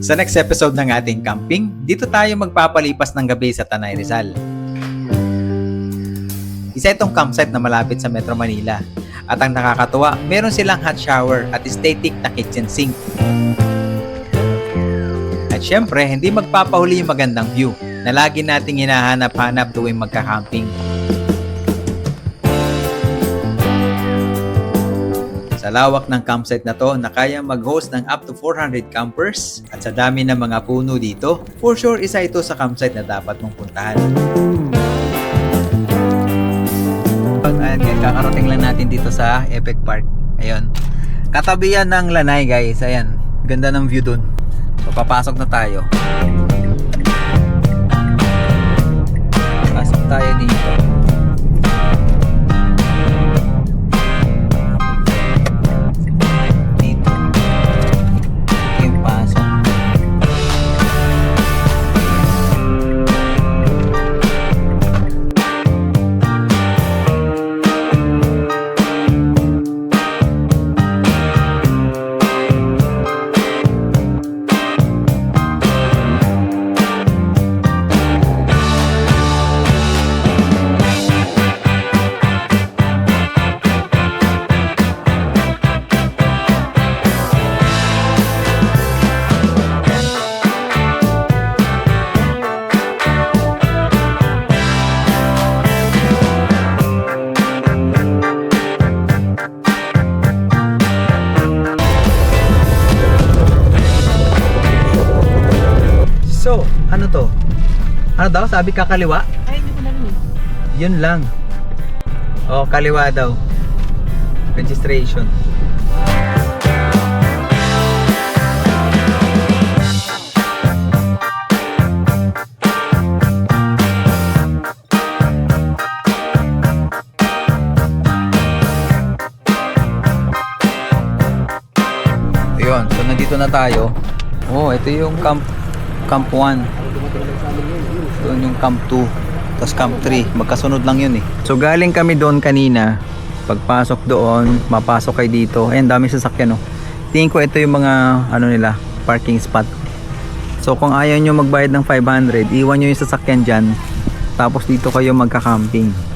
Sa next episode ng ating camping, dito tayo magpapalipas ng gabi sa Tanay Rizal. Isa itong campsite na malapit sa Metro Manila. At ang nakakatuwa, meron silang hot shower at aesthetic na kitchen sink. At syempre, hindi magpapahuli yung magandang view na lagi nating hinahanap-hanap tuwing magka-camping. Sa lawak ng campsite na to na kayang mag-host ng up to 400 campers at sa dami ng mga puno dito, for sure isa ito sa campsite na dapat mong puntahan. Ayan, kakarating lang natin dito sa Epic Park. Ayun. Katabi yan ng Lanay, guys. Ayan. Ganda ng view dun. So, papasok na tayo. Pasok tayo dito. So, ano to? Ano daw? Sabi kakaliwa? Ay, hindi ko narinig. Yun lang. O, kaliwa daw. Registration. Ayun, so nandito na tayo. Oh, ito yung Camp 1. Doon yung Camp 2. Tapos Camp 3. Magkasunod lang yun eh. So galing kami doon kanina. Pagpasok doon, mapasok kayo dito. Ayan, dami sasakyan oh. Tingin ko ito yung mga ano nila, parking spot. So kung ayaw nyo magbayad ng 500, iwan nyo yung sasakyan dyan. Tapos dito kayo magka-camping.